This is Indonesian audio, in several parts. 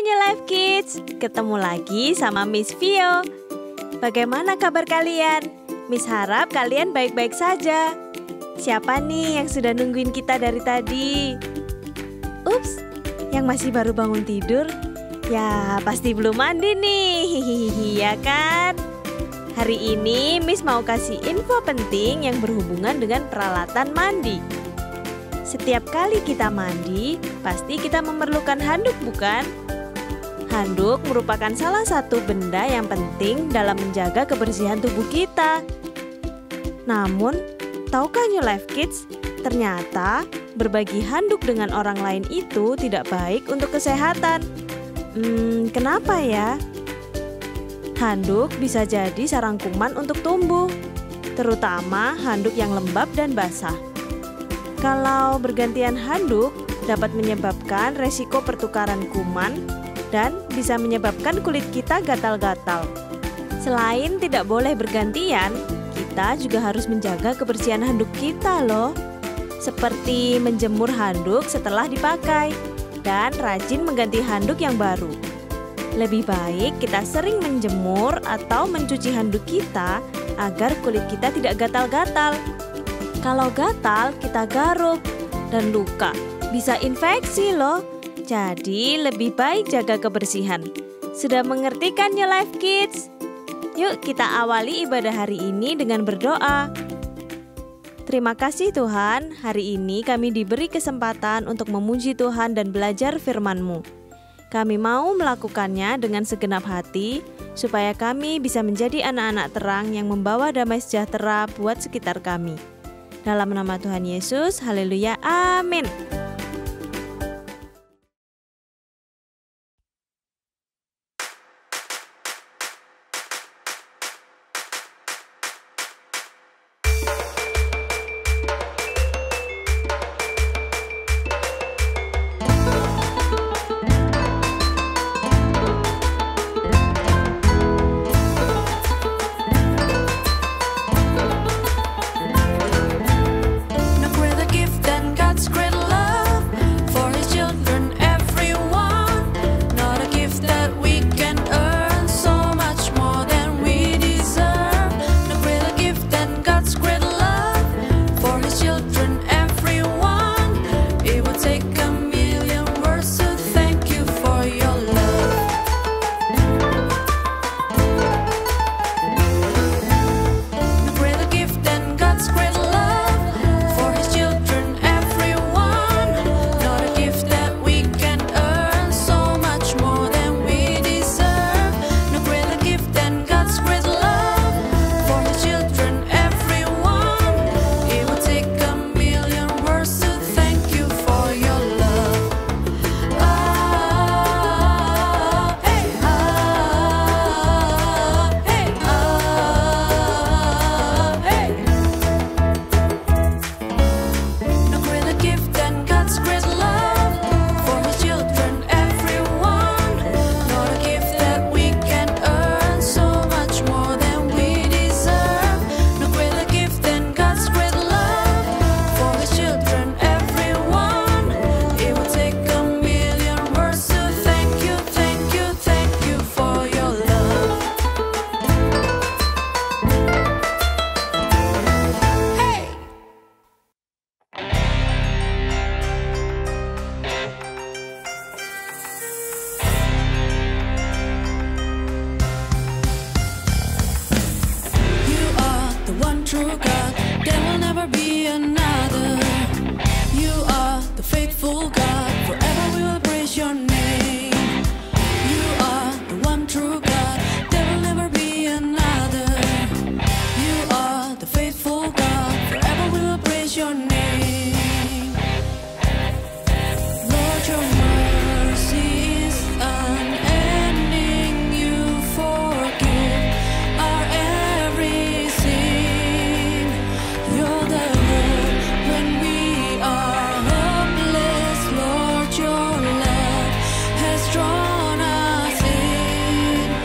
New Life Kids, ketemu lagi sama Miss Vio. Bagaimana kabar kalian? Miss harap kalian baik-baik saja. Siapa nih yang sudah nungguin kita dari tadi? Ups, yang masih baru bangun tidur? Ya, pasti belum mandi nih, ya kan? Hari ini Miss mau kasih info penting yang berhubungan dengan peralatan mandi. Setiap kali kita mandi, pasti kita memerlukan handuk, bukan? Handuk merupakan salah satu benda yang penting dalam menjaga kebersihan tubuh kita. Namun, tahukah New Life Kids, ternyata berbagi handuk dengan orang lain itu tidak baik untuk kesehatan. Kenapa ya? Handuk bisa jadi sarang kuman untuk tumbuh, terutama handuk yang lembab dan basah. Kalau bergantian handuk, dapat menyebabkan resiko pertukaran kuman dan bisa menyebabkan kulit kita gatal-gatal. Selain tidak boleh bergantian, kita juga harus menjaga kebersihan handuk kita loh. Seperti menjemur handuk setelah dipakai dan rajin mengganti handuk yang baru. Lebih baik kita sering menjemur atau mencuci handuk kita agar kulit kita tidak gatal-gatal. Kalau gatal, kita garuk dan luka. Bisa infeksi loh. Jadi lebih baik jaga kebersihan. Sudah mengerti kan New Life Kids? Yuk kita awali ibadah hari ini dengan berdoa. Terima kasih Tuhan, hari ini kami diberi kesempatan untuk memuji Tuhan dan belajar firman-Mu. Kami mau melakukannya dengan segenap hati, supaya kami bisa menjadi anak-anak terang yang membawa damai sejahtera buat sekitar kami. Dalam nama Tuhan Yesus, haleluya, amin. Drawn us in.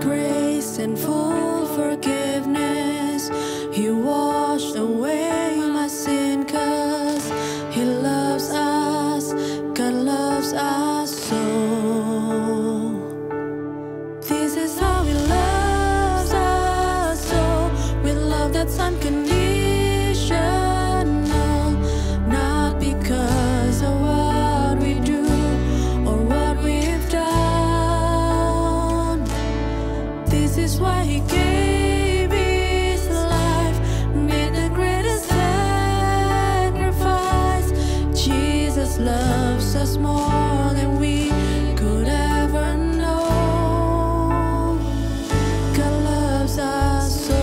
grace and full forgiveness, He washed away my sin, 'cause He loves us, God loves us so. This is how He loves us so, with love that's unconditional, not because of what we do or what we've done. This is why He gave His life, made the greatest sacrifice. Jesus loves us more than we could ever know. God loves us so.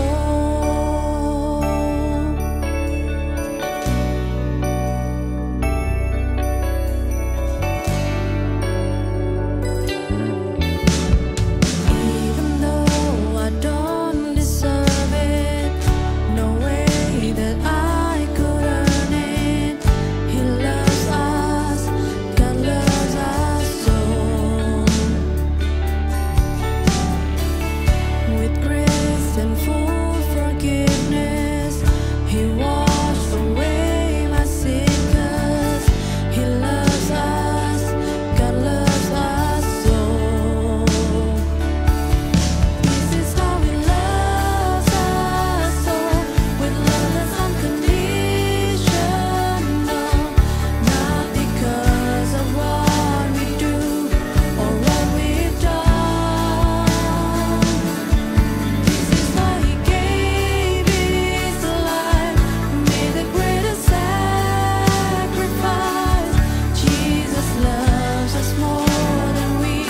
Even though I don't deserve it, no way that I could earn it, He loves us, God loves us so. With grace and full forgiveness, He washed away my sin, 'cause He loves us, God loves us so. This is how He loves us so, with love that's unconditional, not because of what we do or what we've done. This is why He gave His life, made the greatest sacrifice. Jesus loves us more than we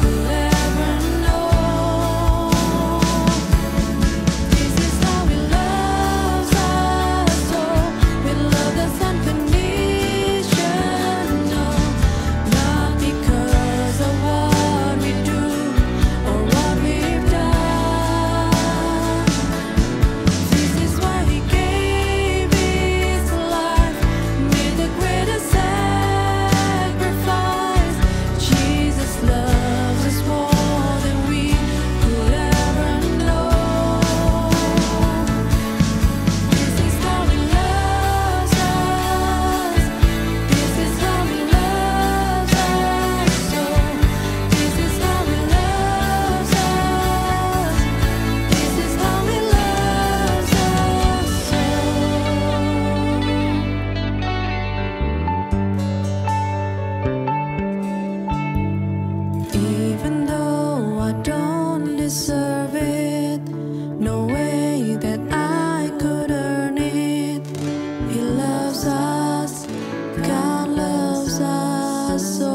could ever know. This is how He loves us so, with love that's unconditional, not because of what we do or what we've done. This is why He gave His life, made the greatest sacrifice. Jesus loves us more than we could ever know. This is how He loves us. This is how He loves us so. This is how He loves us. This is how He loves us so. Even though I don't deserve it, no way that I could earn it, He loves us, God loves us so.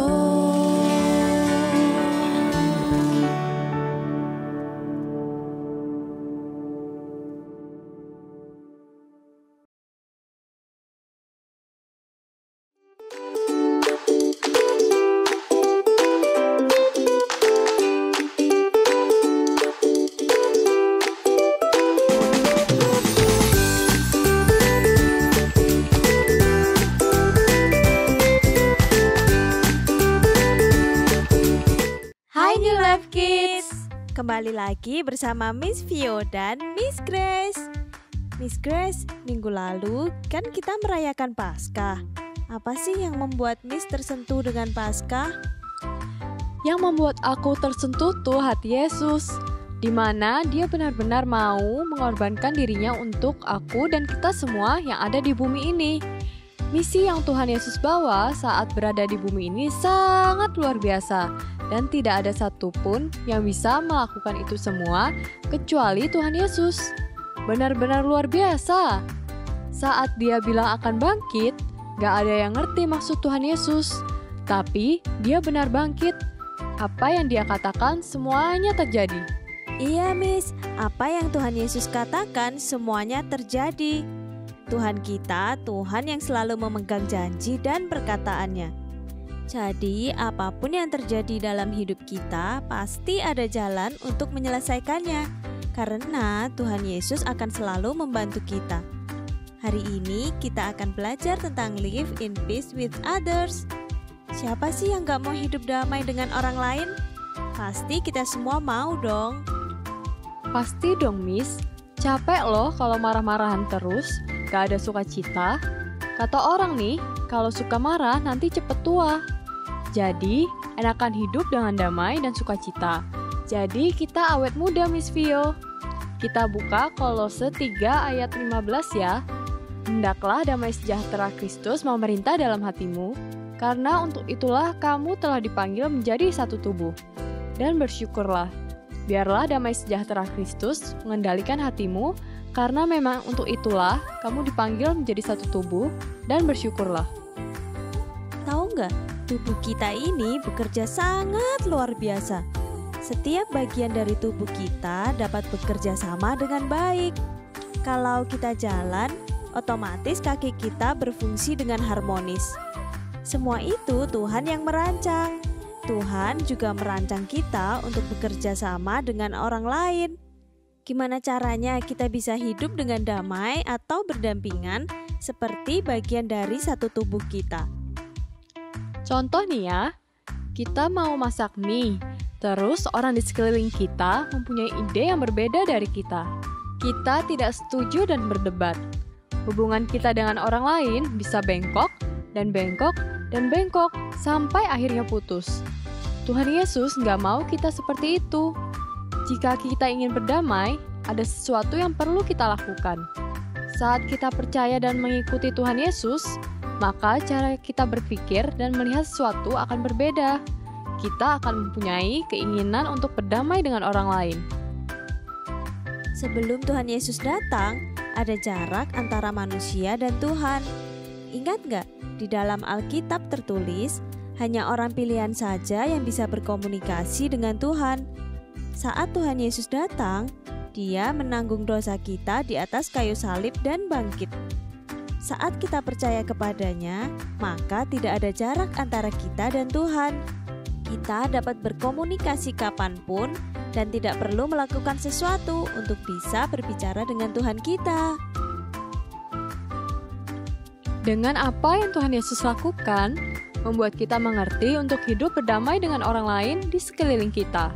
Hai New Life Kids, kembali lagi bersama Miss Vio dan Miss Grace. Miss Grace, minggu lalu kan kita merayakan Paskah. Apa sih yang membuat Miss tersentuh dengan Paskah? Yang membuat aku tersentuh tuh hati Yesus, di mana Dia benar-benar mau mengorbankan dirinya untuk aku dan kita semua yang ada di bumi ini. Misi yang Tuhan Yesus bawa saat berada di bumi ini sangat luar biasa, dan tidak ada satupun yang bisa melakukan itu semua kecuali Tuhan Yesus. Benar-benar luar biasa. Saat Dia bilang akan bangkit, gak ada yang ngerti maksud Tuhan Yesus, tapi Dia benar bangkit. Apa yang Dia katakan semuanya terjadi. Iya Miss, apa yang Tuhan Yesus katakan semuanya terjadi. Tuhan kita, Tuhan yang selalu memegang janji dan perkataannya. Jadi apapun yang terjadi dalam hidup kita pasti ada jalan untuk menyelesaikannya, karena Tuhan Yesus akan selalu membantu kita. Hari ini kita akan belajar tentang live in peace with others. Siapa sih yang gak mau hidup damai dengan orang lain? Pasti kita semua mau dong. Pasti dong, Miss. Capek loh kalau marah-marahan terus, gak ada sukacita. Kata orang nih, kalau suka marah nanti cepet tua. Jadi, enakan hidup dengan damai dan sukacita. Jadi, kita awet muda, Miss Vio. Kita buka Kolose 3 ayat 15 ya. Hendaklah damai sejahtera Kristus memerintah dalam hatimu, karena untuk itulah kamu telah dipanggil menjadi satu tubuh. Dan bersyukurlah. Biarlah damai sejahtera Kristus mengendalikan hatimu, karena memang untuk itulah kamu dipanggil menjadi satu tubuh, dan bersyukurlah. Tahu nggak, tubuh kita ini bekerja sangat luar biasa. Setiap bagian dari tubuh kita dapat bekerja sama dengan baik. Kalau kita jalan, otomatis kaki kita berfungsi dengan harmonis. Semua itu Tuhan yang merancang. Tuhan juga merancang kita untuk bekerja sama dengan orang lain. Gimana caranya kita bisa hidup dengan damai atau berdampingan seperti bagian dari satu tubuh kita? Contoh nih ya, kita mau masak mie, terus orang di sekeliling kita mempunyai ide yang berbeda dari kita. Kita tidak setuju dan berdebat. Hubungan kita dengan orang lain bisa bengkok, dan bengkok, dan bengkok, sampai akhirnya putus. Tuhan Yesus nggak mau kita seperti itu. Jika kita ingin berdamai, ada sesuatu yang perlu kita lakukan. Saat kita percaya dan mengikuti Tuhan Yesus, maka cara kita berpikir dan melihat sesuatu akan berbeda. Kita akan mempunyai keinginan untuk berdamai dengan orang lain. Sebelum Tuhan Yesus datang, ada jarak antara manusia dan Tuhan. Ingat nggak, di dalam Alkitab tertulis, hanya orang pilihan saja yang bisa berkomunikasi dengan Tuhan. Saat Tuhan Yesus datang, Dia menanggung dosa kita di atas kayu salib dan bangkit. Saat kita percaya kepadanya, maka tidak ada jarak antara kita dan Tuhan. Kita dapat berkomunikasi kapanpun dan tidak perlu melakukan sesuatu untuk bisa berbicara dengan Tuhan kita. Dengan apa yang Tuhan Yesus lakukan, membuat kita mengerti untuk hidup berdamai dengan orang lain di sekeliling kita.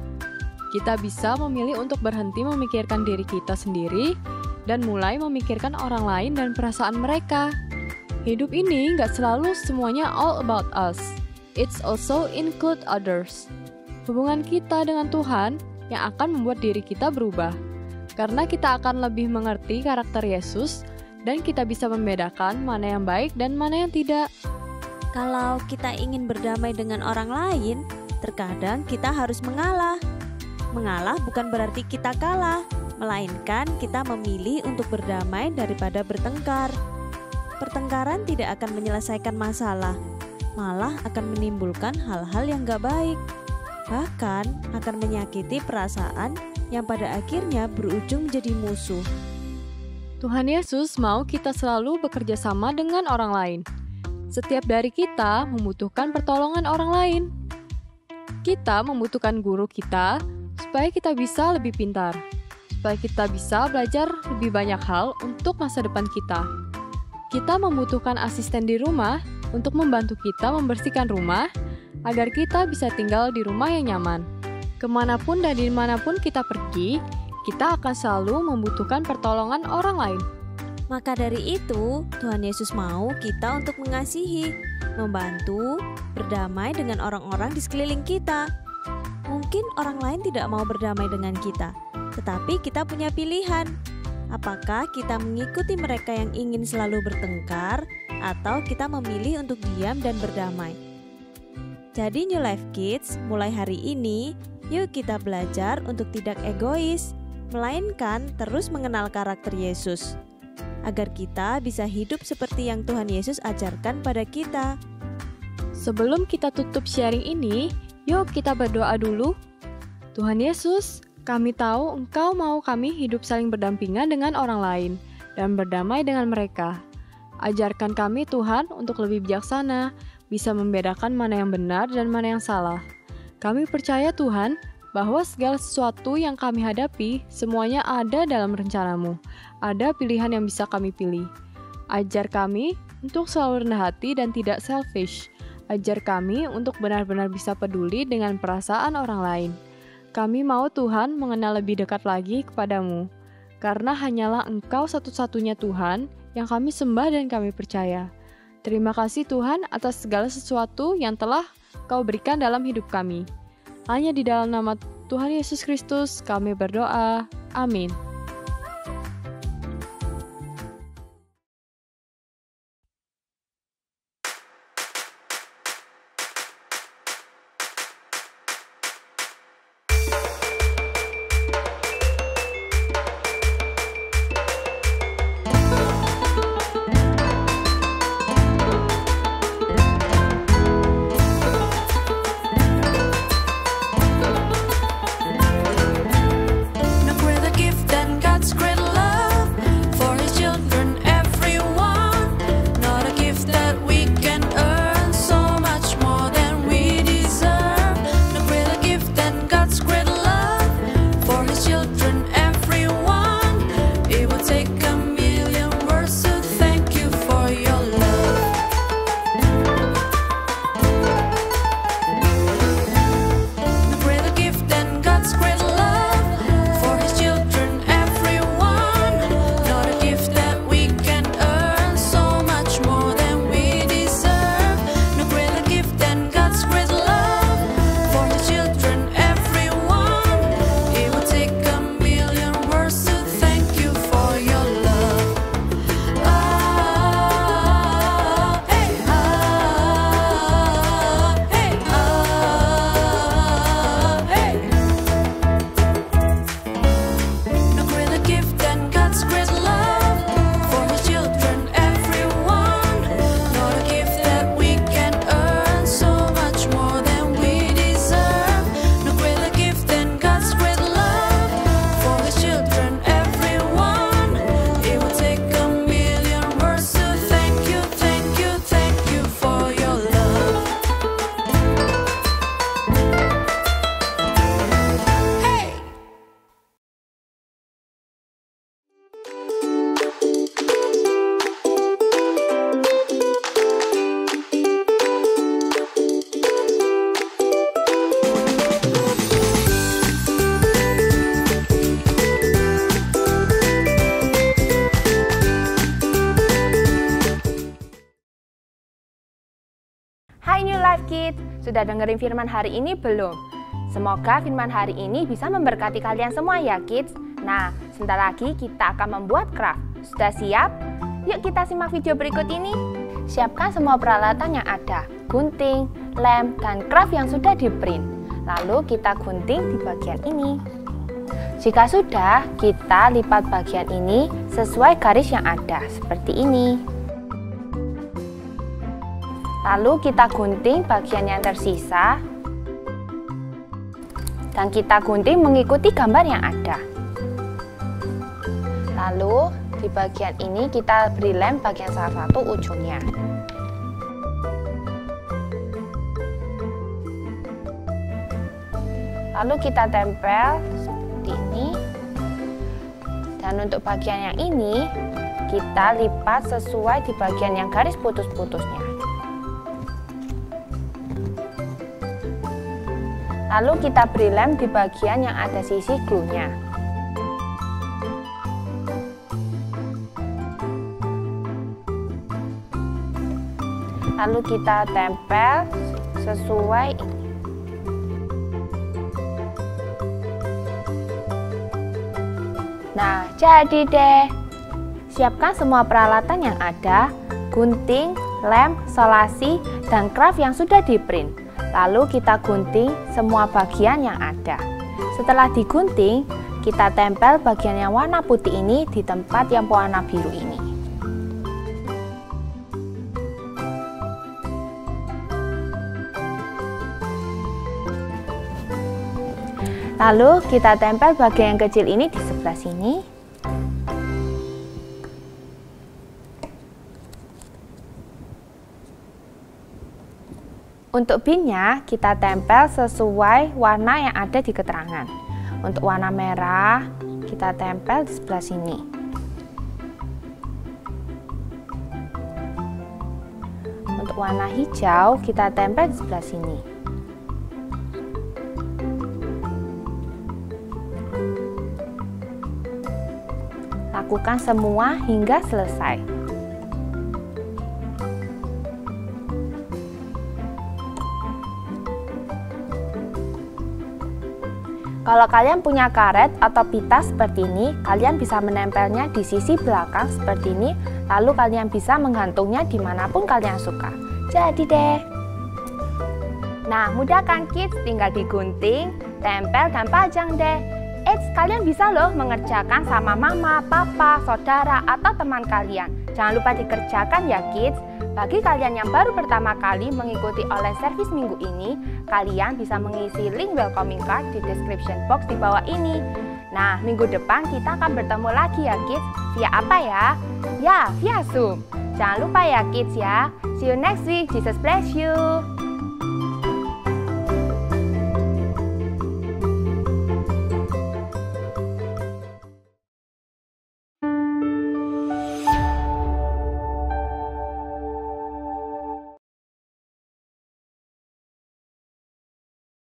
Kita bisa memilih untuk berhenti memikirkan diri kita sendiri dan mulai memikirkan orang lain dan perasaan mereka. Hidup ini nggak selalu semuanya all about us. It's also include others. Hubungan kita dengan Tuhan yang akan membuat diri kita berubah. Karena kita akan lebih mengerti karakter Yesus dan kita bisa membedakan mana yang baik dan mana yang tidak. Kalau kita ingin berdamai dengan orang lain, terkadang kita harus mengalah. Mengalah bukan berarti kita kalah, melainkan kita memilih untuk berdamai daripada bertengkar. Pertengkaran tidak akan menyelesaikan masalah, malah akan menimbulkan hal-hal yang gak baik. Bahkan akan menyakiti perasaan yang pada akhirnya berujung menjadi musuh. Tuhan Yesus mau kita selalu bekerja sama dengan orang lain. Setiap dari kita membutuhkan pertolongan orang lain. Kita membutuhkan guru kita supaya kita bisa lebih pintar, supaya kita bisa belajar lebih banyak hal untuk masa depan kita. Kita membutuhkan asisten di rumah untuk membantu kita membersihkan rumah agar kita bisa tinggal di rumah yang nyaman. Kemanapun dan dimanapun kita pergi, kita akan selalu membutuhkan pertolongan orang lain. Maka dari itu, Tuhan Yesus mau kita untuk mengasihi, membantu, berdamai dengan orang-orang di sekeliling kita. Mungkin orang lain tidak mau berdamai dengan kita, tetapi kita punya pilihan. Apakah kita mengikuti mereka yang ingin selalu bertengkar, atau kita memilih untuk diam dan berdamai? Jadi New Life Kids, mulai hari ini, yuk kita belajar untuk tidak egois, melainkan terus mengenal karakter Yesus, agar kita bisa hidup seperti yang Tuhan Yesus ajarkan pada kita. Sebelum kita tutup sharing ini, yuk kita berdoa dulu. Tuhan Yesus, kami tahu Engkau mau kami hidup saling berdampingan dengan orang lain dan berdamai dengan mereka. Ajarkan kami Tuhan untuk lebih bijaksana, bisa membedakan mana yang benar dan mana yang salah. Kami percaya Tuhan, bahwa segala sesuatu yang kami hadapi, semuanya ada dalam rencana-Mu. Ada pilihan yang bisa kami pilih. Ajar kami untuk selalu rendah hati dan tidak selfish. Ajar kami untuk benar-benar bisa peduli dengan perasaan orang lain. Kami mau Tuhan mengenal lebih dekat lagi kepadamu, karena hanyalah Engkau satu-satunya Tuhan yang kami sembah dan kami percaya. Terima kasih Tuhan atas segala sesuatu yang telah Kau berikan dalam hidup kami. Hanya di dalam nama Tuhan Yesus Kristus kami berdoa. Amin. No greater gift than God's great love for His children, everyone. Not a gift that we can earn, so much more than we deserve. No greater gift than God's great love for His children, everyone. It would take a million words to thank you for your love. No greater gift than God's great love for His children, everyone. Not a gift that we can earn, so much more than we deserve. No greater gift than God's great love for His children, everyone. It would take a million words to thank you for your love. Ah, hey, ah, hey, ah, hey. No greater gift than God's great love for His children, everyone. Not a gift that we can earn, so much more than we deserve. No greater gift than God's great love for His children, everyone. It will take a million words to thank you, thank you, thank you for your love. Hey! Hai New Life Kids, sudah dengerin firman hari ini belum? Semoga firman hari ini bisa memberkati kalian semua ya Kids. Nah, sebentar lagi kita akan membuat craft. Sudah siap? Yuk kita simak video berikut ini. Siapkan semua peralatan yang ada, gunting, lem, dan craft yang sudah di print. Lalu kita gunting di bagian ini. Jika sudah, kita lipat bagian ini sesuai garis yang ada, seperti ini. Lalu kita gunting bagian yang tersisa dan kita gunting mengikuti gambar yang ada. Lalu di bagian ini kita beri lem bagian salah satu ujungnya. Lalu kita tempel seperti ini. Dan untuk bagian yang ini kita lipat sesuai di bagian yang garis putus-putusnya. Lalu kita beri lem di bagian yang ada sisi glue-nya. Lalu kita tempel sesuai ini. Nah, jadi deh. Siapkan semua peralatan yang ada, gunting, lem, solasi, dan craft yang sudah di print. Lalu kita gunting semua bagian yang ada. Setelah digunting, kita tempel bagian yang warna putih ini di tempat yang warna biru ini. Lalu kita tempel bagian yang kecil ini di sebelah sini. Untuk pinnya kita tempel sesuai warna yang ada di keterangan. Untuk warna merah kita tempel di sebelah sini. Untuk warna hijau kita tempel di sebelah sini. lakukan semua hingga selesai. Kalau kalian punya karet atau pita seperti ini, kalian bisa menempelnya di sisi belakang seperti ini, lalu kalian bisa menggantungnya dimanapun kalian suka. Jadi deh. Nah, mudah kan kids? Tinggal digunting, tempel, dan pajang deh. Kalian bisa loh mengerjakan sama mama, papa, saudara, atau teman kalian. Jangan lupa dikerjakan ya kids. Bagi kalian yang baru pertama kali mengikuti online service minggu ini, kalian bisa mengisi link welcoming card di description box di bawah ini. Nah, minggu depan kita akan bertemu lagi ya kids. Via apa ya? Ya, via Zoom. Jangan lupa ya kids ya. See you next week. Jesus bless you.